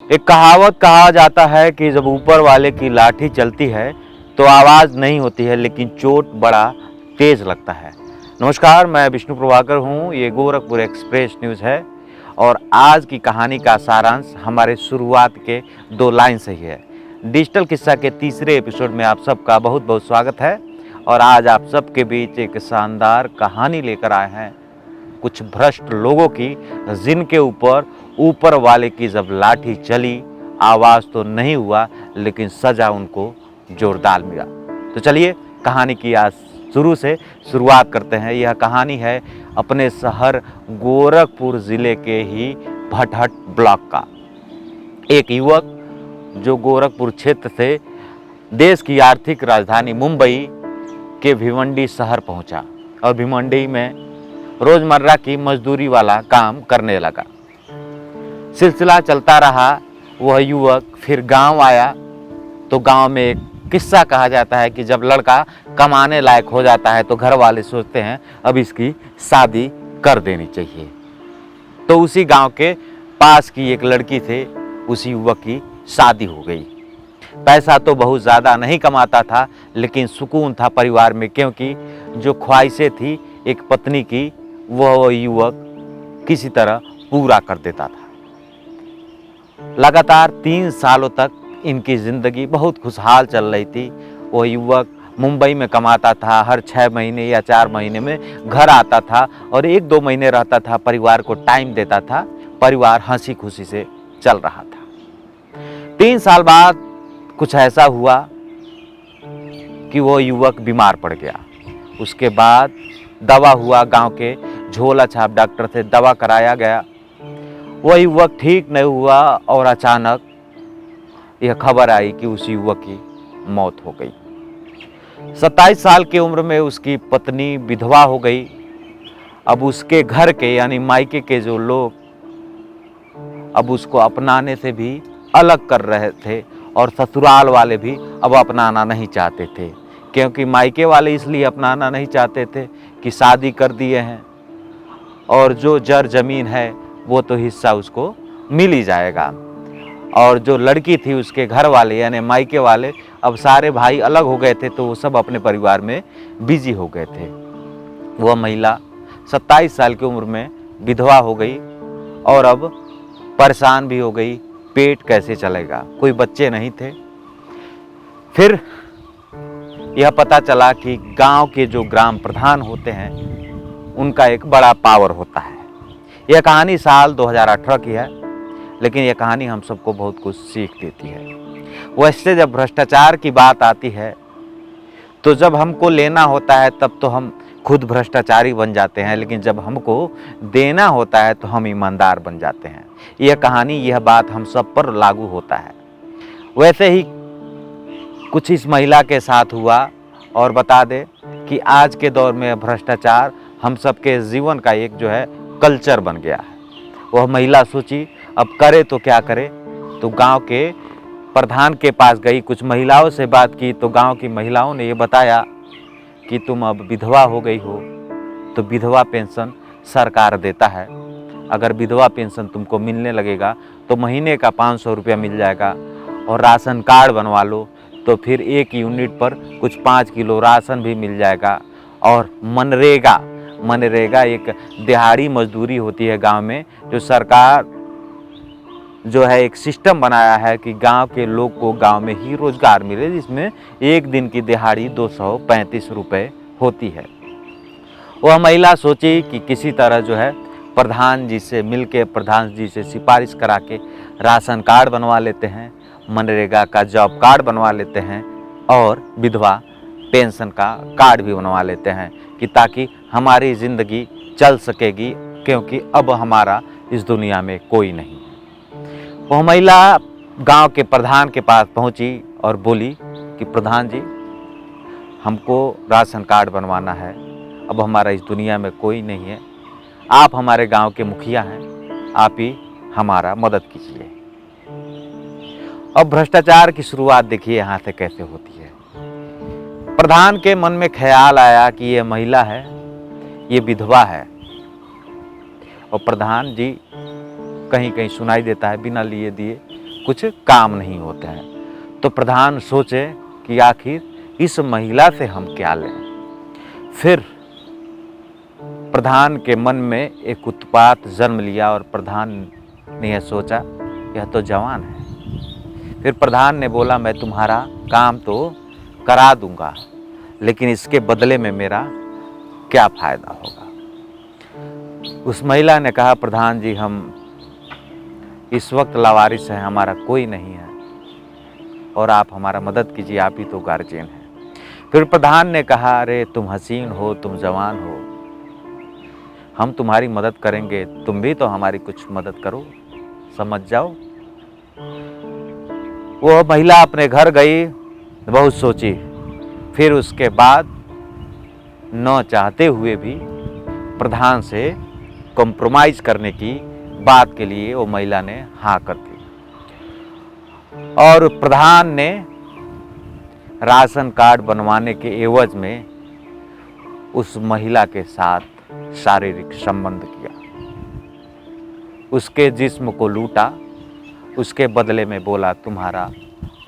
एक कहावत कहा जाता है कि जब ऊपर वाले की लाठी चलती है तो आवाज़ नहीं होती है, लेकिन चोट बड़ा तेज लगता है। नमस्कार, मैं विष्णु प्रभाकर हूँ। ये गोरखपुर एक्सप्रेस न्यूज़ है और आज की कहानी का सारांश हमारे शुरुआत के 2 लाइन से ही है। डिजिटल किस्सा के तीसरे एपिसोड में आप सबका बहुत बहुत स्वागत है और आज आप सबके बीच एक शानदार कहानी लेकर आए हैं। कुछ भ्रष्ट लोगों की, जिनके ऊपर वाले की जब लाठी चली, आवाज़ तो नहीं हुआ लेकिन सजा उनको जोरदार मिला। तो चलिए कहानी की आज शुरू से शुरुआत करते हैं। यह कहानी है अपने शहर गोरखपुर ज़िले के ही भटहट ब्लॉक का। एक युवक जो गोरखपुर क्षेत्र से देश की आर्थिक राजधानी मुंबई के भिवंडी शहर पहुंचा और भिवंडी में रोजमर्रा की मजदूरी वाला काम करने लगा। सिलसिला चलता रहा। वह युवक फिर गांव आया तो गांव में एक किस्सा कहा जाता है कि जब लड़का कमाने लायक हो जाता है तो घर वाले सोचते हैं अब इसकी शादी कर देनी चाहिए। तो उसी गांव के पास की एक लड़की से उसी युवक की शादी हो गई। पैसा तो बहुत ज़्यादा नहीं कमाता था, लेकिन सुकून था परिवार में, क्योंकि जो ख्वाहिशें थी एक पत्नी की वह युवक किसी तरह पूरा कर देता था। लगातार 3 सालों तक इनकी ज़िंदगी बहुत खुशहाल चल रही थी। वह युवक मुंबई में कमाता था, हर 6 महीने या 4 महीने में घर आता था और 1-2 महीने रहता था, परिवार को टाइम देता था। परिवार हंसी खुशी से चल रहा था। 3 साल बाद कुछ ऐसा हुआ कि वो युवक बीमार पड़ गया। उसके बाद दवा हुआ, गांव के झोला छाप डॉक्टर से दवा कराया गया। वह युवक ठीक नहीं हुआ और अचानक यह खबर आई कि उस युवक की मौत हो गई। 27 साल की उम्र में उसकी पत्नी विधवा हो गई। अब उसके घर के यानी मायके के जो लोग अब उसको अपनाने से भी अलग कर रहे थे और ससुराल वाले भी अब अपनाना नहीं चाहते थे, क्योंकि मायके वाले इसलिए अपनाना नहीं चाहते थे कि शादी कर दिए हैं और जो जर जमीन है वो तो हिस्सा उसको मिल ही जाएगा। और जो लड़की थी उसके घर वाले यानी मायके वाले, अब सारे भाई अलग हो गए थे तो वो सब अपने परिवार में बिजी हो गए थे। वह महिला 27 साल की उम्र में विधवा हो गई और अब परेशान भी हो गई। पेट कैसे चलेगा, कोई बच्चे नहीं थे। फिर यह पता चला कि गांव के जो ग्राम प्रधान होते हैं उनका एक बड़ा पावर होता है। यह कहानी साल 2018 की है, लेकिन यह कहानी हम सबको बहुत कुछ सीख देती है। वैसे जब भ्रष्टाचार की बात आती है तो जब हमको लेना होता है तब तो हम खुद भ्रष्टाचारी बन जाते हैं, लेकिन जब हमको देना होता है तो हम ईमानदार बन जाते हैं। यह कहानी, यह बात हम सब पर लागू होता है। वैसे ही कुछ इस महिला के साथ हुआ। और बता दें कि आज के दौर में भ्रष्टाचार हम सबके जीवन का एक जो है कल्चर बन गया है। वह महिला सोची अब करे तो क्या करे, तो गांव के प्रधान के पास गई, कुछ महिलाओं से बात की तो गांव की महिलाओं ने ये बताया कि तुम अब विधवा हो गई हो तो विधवा पेंशन सरकार देता है। अगर विधवा पेंशन तुमको मिलने लगेगा तो महीने का 500 रुपया मिल जाएगा और राशन कार्ड बनवा लो तो फिर 1 यूनिट पर कुछ 5 किलो राशन भी मिल जाएगा। और मनरेगा एक दिहाड़ी मजदूरी होती है गांव में, जो सरकार जो है एक सिस्टम बनाया है कि गांव के लोग को गांव में ही रोजगार मिले, जिसमें एक दिन की दिहाड़ी 235 रुपये होती है। वह महिला सोची कि किसी तरह जो है प्रधान जी से मिलके, प्रधान जी से सिफारिश करा के राशन कार्ड बनवा लेते हैं, मनरेगा का जॉब कार्ड बनवा लेते हैं और विधवा पेंशन का कार्ड भी बनवा लेते हैं कि ताकि हमारी ज़िंदगी चल सकेगी, क्योंकि अब हमारा इस दुनिया में कोई नहीं। वह महिला गांव के प्रधान के पास पहुंची और बोली कि प्रधान जी, हमको राशन कार्ड बनवाना है, अब हमारा इस दुनिया में कोई नहीं है, आप हमारे गांव के मुखिया हैं, आप ही हमारा मदद कीजिए। अब भ्रष्टाचार की शुरुआत देखिए यहाँ से कैसे होती है। प्रधान के मन में ख्याल आया कि ये महिला है, ये विधवा है और प्रधान जी कहीं कहीं सुनाई देता है बिना लिए दिए कुछ काम नहीं होते हैं। तो प्रधान सोचे कि आखिर इस महिला से हम क्या लें। फिर प्रधान के मन में एक उत्पात जन्म लिया और प्रधान ने यह सोचा, यह तो जवान है। फिर प्रधान ने बोला, मैं तुम्हारा काम तो करा दूंगा, लेकिन इसके बदले में मेरा क्या फायदा होगा। उस महिला ने कहा, प्रधान जी, हम इस वक्त लावारिस हैं, हमारा कोई नहीं है और आप हमारा मदद कीजिए, आप ही तो गार्जियन हैं। फिर प्रधान ने कहा, अरे तुम हसीन हो, तुम जवान हो, हम तुम्हारी मदद करेंगे, तुम भी तो हमारी कुछ मदद करो, समझ जाओ। वो महिला अपने घर गई, बहुत सोची। फिर उसके बाद न चाहते हुए भी प्रधान से कॉम्प्रोमाइज करने की बात के लिए वो महिला ने हाँ कर दी और प्रधान ने राशन कार्ड बनवाने के एवज में उस महिला के साथ शारीरिक संबंध किया, उसके जिस्म को लूटा, उसके बदले में बोला, तुम्हारा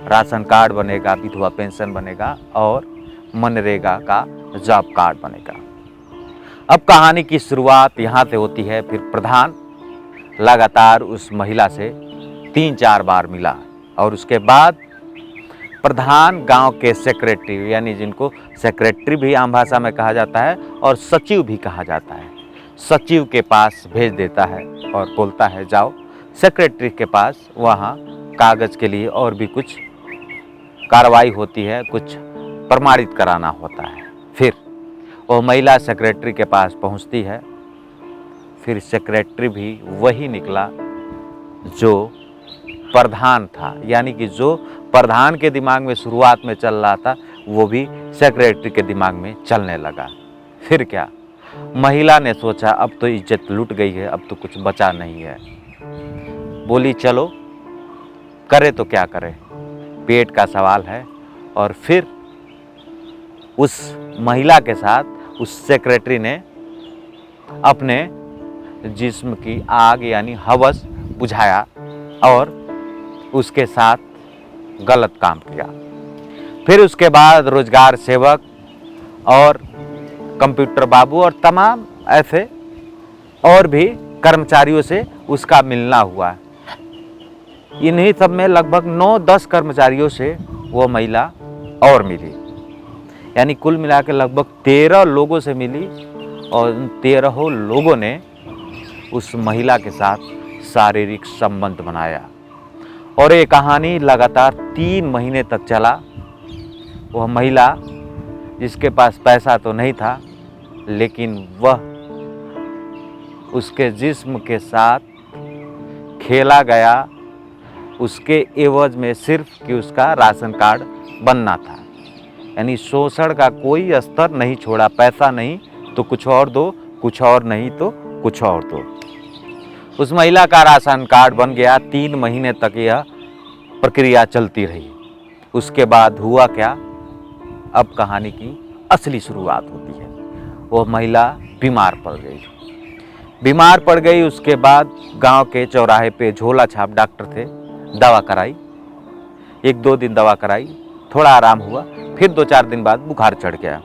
राशन कार्ड बनेगा, विधवा पेंशन बनेगा और मनरेगा का जॉब कार्ड बनेगा। अब कहानी की शुरुआत यहाँ से होती है। फिर प्रधान लगातार उस महिला से 3-4 बार मिला और उसके बाद प्रधान गांव के सेक्रेटरी, यानी जिनको सेक्रेटरी भी आम भाषा में कहा जाता है और सचिव भी कहा जाता है, सचिव के पास भेज देता है और बोलता है, जाओ सेक्रेटरी के पास, वहाँ कागज़ के लिए और भी कुछ कार्रवाई होती है, कुछ प्रमाणित कराना होता है। फिर वो महिला सेक्रेटरी के पास पहुँचती है। फिर सेक्रेटरी भी वही निकला जो प्रधान था, यानी कि जो प्रधान के दिमाग में शुरुआत में चल रहा था वो भी सेक्रेटरी के दिमाग में चलने लगा। फिर क्या, महिला ने सोचा, अब तो इज्जत लूट गई है, अब तो कुछ बचा नहीं है। बोली, चलो करे तो क्या करे, पेट का सवाल है। और फिर उस महिला के साथ उस सेक्रेटरी ने अपने जिस्म की आग यानी हवस बुझाया और उसके साथ गलत काम किया। फिर उसके बाद रोजगार सेवक और कंप्यूटर बाबू और तमाम ऐसे और भी कर्मचारियों से उसका मिलना हुआ। इन्हीं सब में लगभग 9-10 कर्मचारियों से वो महिला और मिली, यानी कुल मिला के लगभग 13 लोगों से मिली और उन 13 लोगों ने उस महिला के साथ शारीरिक संबंध बनाया। और ये कहानी लगातार 3 महीने तक चला। वह महिला, जिसके पास पैसा तो नहीं था, लेकिन वह उसके जिस्म के साथ खेला गया, उसके एवज में सिर्फ कि उसका राशन कार्ड बनना था, यानी शोषण का कोई स्तर नहीं छोड़ा। पैसा नहीं तो कुछ और दो, कुछ और नहीं तो कुछ और दो। उस महिला का राशन कार्ड बन गया। 3 महीने तक यह प्रक्रिया चलती रही। उसके बाद हुआ क्या, अब कहानी की असली शुरुआत होती है। वो महिला बीमार पड़ गई। बीमार पड़ गई, उसके बाद गांव के चौराहे पे झोला छाप डॉक्टर थे, दवा कराई। 1-2 दिन दवा कराई, थोड़ा आराम हुआ। फिर 2-4 दिन बाद बुखार चढ़ गया।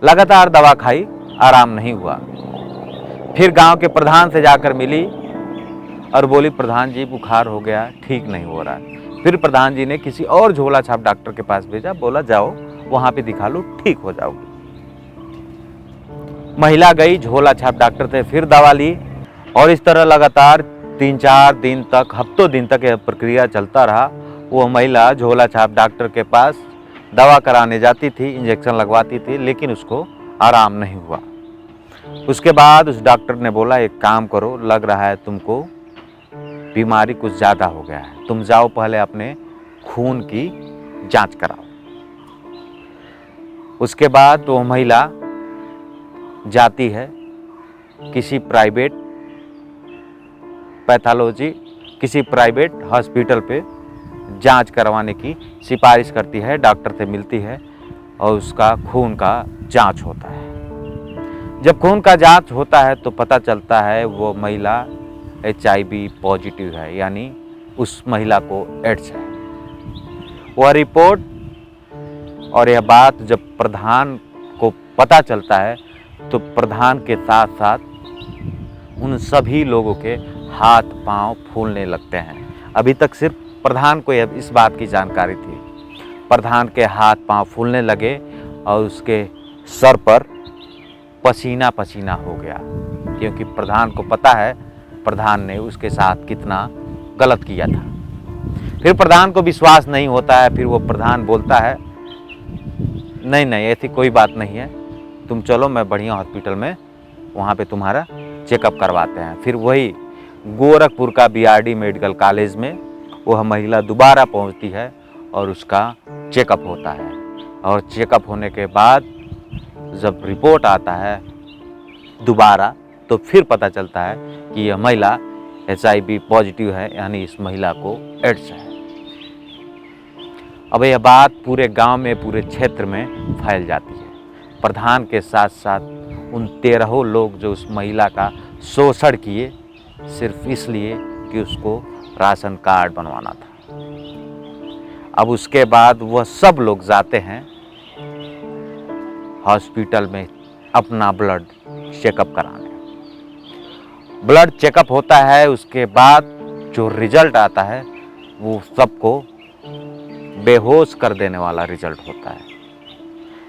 लगातार दवा खाई, आराम नहीं हुआ। फिर गांव के प्रधान से जाकर मिली और बोली, प्रधान जी बुखार हो गया, ठीक नहीं हो रहा है। फिर प्रधान जी ने किसी और झोला छाप डॉक्टर के पास भेजा, बोला जाओ वहां पे दिखा लो, ठीक हो जाओगी। महिला गई, झोला छाप डॉक्टर थे, फिर दवा ली और इस तरह लगातार 3-4 दिन तक, हफ्तों दिन तक यह प्रक्रिया चलता रहा। वो महिला झोला छाप डॉक्टर के पास दवा कराने जाती थी, इंजेक्शन लगवाती थी, लेकिन उसको आराम नहीं हुआ। उसके बाद उस डॉक्टर ने बोला, एक काम करो, लग रहा है तुमको बीमारी कुछ ज़्यादा हो गया है, तुम जाओ पहले अपने खून की जांच कराओ। उसके बाद वो महिला जाती है किसी प्राइवेट पैथोलॉजी, किसी प्राइवेट हॉस्पिटल पे जांच करवाने की सिफारिश करती है, डॉक्टर से मिलती है और उसका खून का जांच होता है। जब खून का जांच होता है तो पता चलता है वो महिला HIV पॉजिटिव है, यानी उस महिला को एड्स है। वह रिपोर्ट और यह बात जब प्रधान को पता चलता है तो प्रधान के साथ साथ उन सभी लोगों के हाथ पांव फूलने लगते हैं। अभी तक सिर्फ प्रधान को इस बात की जानकारी थी। प्रधान के हाथ पांव फूलने लगे और उसके सर पर पसीना पसीना हो गया, क्योंकि प्रधान को पता है प्रधान ने उसके साथ कितना गलत किया था। फिर प्रधान को विश्वास नहीं होता है। फिर वो प्रधान बोलता है, नहीं नहीं, ऐसी कोई बात नहीं है, तुम चलो, मैं बढ़िया हॉस्पिटल में वहाँ पे तुम्हारा चेकअप करवाते हैं। फिर वही गोरखपुर का बीआरडी मेडिकल कॉलेज में वह महिला दोबारा पहुँचती है और उसका चेकअप होता है। और चेकअप होने के बाद जब रिपोर्ट आता है दोबारा, तो फिर पता चलता है कि यह महिला HIV पॉजिटिव है, यानी इस महिला को एड्स है। अब यह बात पूरे गांव में, पूरे क्षेत्र में फैल जाती है। प्रधान के साथ साथ उन 13 लोग जो उस महिला का शोषण किए सिर्फ इसलिए कि उसको राशन कार्ड बनवाना था। अब उसके बाद वह सब लोग जाते हैं हॉस्पिटल में अपना ब्लड चेकअप कराने। ब्लड चेकअप होता है, उसके बाद जो रिजल्ट आता है वो सबको बेहोश कर देने वाला रिजल्ट होता है।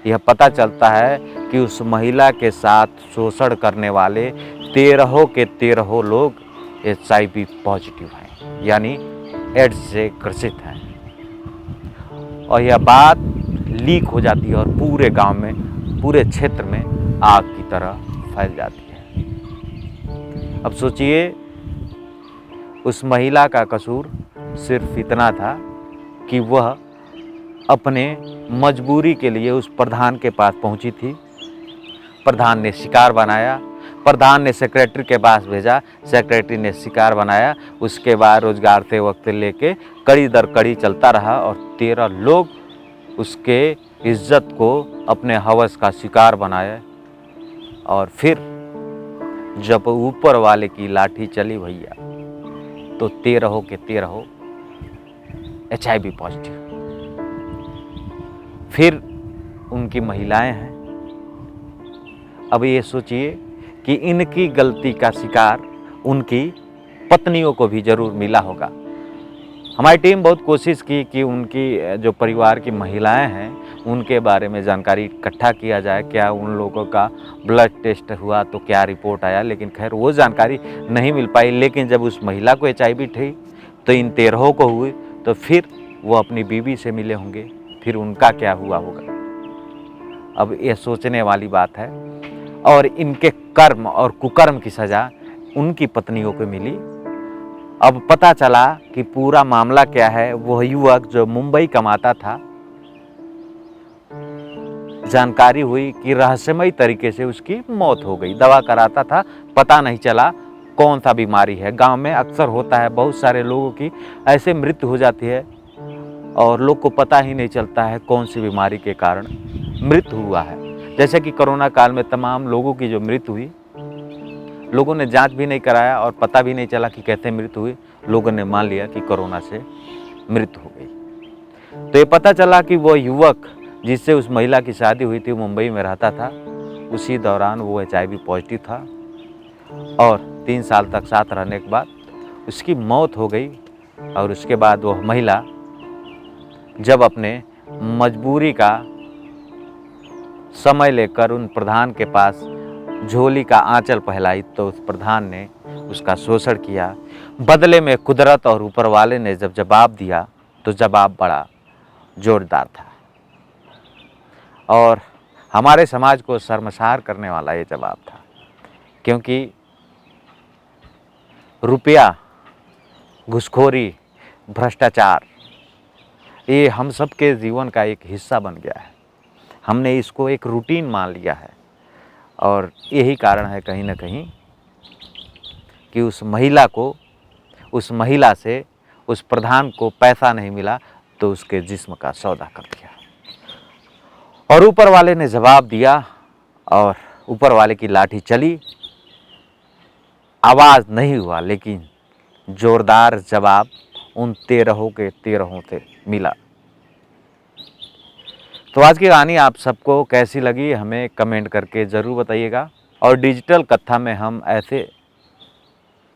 यह पता चलता है कि उस महिला के साथ शोषण करने वाले 13 के 13 लोग HIV पॉजिटिव हैं, यानी एड्स से ग्रसित हैं। और यह बात लीक हो जाती है और पूरे गांव में, पूरे क्षेत्र में आग की तरह फैल जाती है। अब सोचिए, उस महिला का कसूर सिर्फ इतना था कि वह अपने मजबूरी के लिए उस प्रधान के पास पहुंची थी। प्रधान ने शिकार बनाया, प्रधान ने सेक्रेटरी के पास भेजा, सेक्रेटरी ने शिकार बनाया। उसके बाद रोजगार से वक्त लेके कड़ी दर कड़ी चलता रहा और 13 लोग उसके इज्जत को अपने हवस का शिकार बनाए। और फिर जब ऊपर वाले की लाठी चली भैया, तो 13 के 13 HIV पॉजिटिव। फिर उनकी महिलाएं हैं। अब ये सोचिए कि इनकी गलती का शिकार उनकी पत्नियों को भी जरूर मिला होगा। हमारी टीम बहुत कोशिश की कि उनकी जो परिवार की महिलाएं हैं उनके बारे में जानकारी इकट्ठा किया जाए, क्या उन लोगों का ब्लड टेस्ट हुआ तो क्या रिपोर्ट आया, लेकिन खैर वो जानकारी नहीं मिल पाई। लेकिन जब उस महिला को HIV थी तो इन 13 को हुई, तो फिर वो अपनी बीवी से मिले होंगे, फिर उनका क्या हुआ होगा। अब ये सोचने वाली बात है। और इनके कर्म और कुकर्म की सजा उनकी पत्नियों को मिली। अब पता चला कि पूरा मामला क्या है। वह युवक जो मुंबई कमाता था, जानकारी हुई कि रहस्यमय तरीके से उसकी मौत हो गई। दवा कराता था, पता नहीं चला कौन सा बीमारी है। गांव में अक्सर होता है, बहुत सारे लोगों की ऐसे मृत्यु हो जाती है और लोग को पता ही नहीं चलता है कौन सी बीमारी के कारण मृत्यु हुआ है। जैसे कि कोरोना काल में तमाम लोगों की जो मृत्यु हुई, लोगों ने जांच भी नहीं कराया और पता भी नहीं चला कि कैसे मृत्यु हुई। लोगों ने मान लिया कि कोरोना से मृत्यु हो गई। तो ये पता चला कि वो युवक जिससे उस महिला की शादी हुई थी, मुंबई में रहता था, उसी दौरान वो HIV पॉजिटिव था और 3 साल तक साथ रहने के बाद उसकी मौत हो गई। और उसके बाद वह महिला जब अपने मजबूरी का समय लेकर उन प्रधान के पास झोली का आंचल फैलाई, तो उस प्रधान ने उसका शोषण किया। बदले में कुदरत और ऊपर वाले ने जब जवाब दिया तो जवाब बड़ा जोरदार था और हमारे समाज को शर्मसार करने वाला ये जवाब था। क्योंकि रुपया, घूसखोरी, भ्रष्टाचार, ये हम सब के जीवन का एक हिस्सा बन गया है। हमने इसको एक रूटीन मान लिया है और यही कारण है कहीं ना कहीं कि उस महिला से उस प्रधान को पैसा नहीं मिला तो उसके जिस्म का सौदा कर दिया। और ऊपर वाले ने जवाब दिया और ऊपर वाले की लाठी चली। आवाज़ नहीं हुआ लेकिन जोरदार जवाब उन 13 के 13 से मिला। तो आज की कहानी आप सबको कैसी लगी हमें कमेंट करके ज़रूर बताइएगा। और डिजिटल कथा में हम ऐसे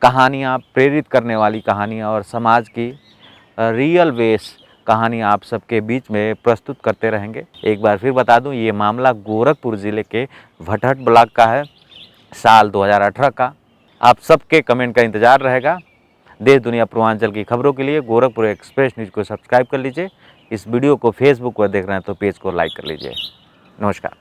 कहानियाँ, प्रेरित करने वाली कहानियाँ और समाज की रियल बेस कहानी आप सबके बीच में प्रस्तुत करते रहेंगे। एक बार फिर बता दूं, ये मामला गोरखपुर ज़िले के भटहट ब्लॉक का है, साल 2018 का। आप सबके कमेंट का इंतज़ार रहेगा। देश दुनिया पूर्वांचल की खबरों के लिए गोरखपुर एक्सप्रेस न्यूज़ को सब्सक्राइब कर लीजिए। इस वीडियो को फेसबुक पर देख रहे हैं तो पेज को लाइक कर लीजिए। नमस्कार।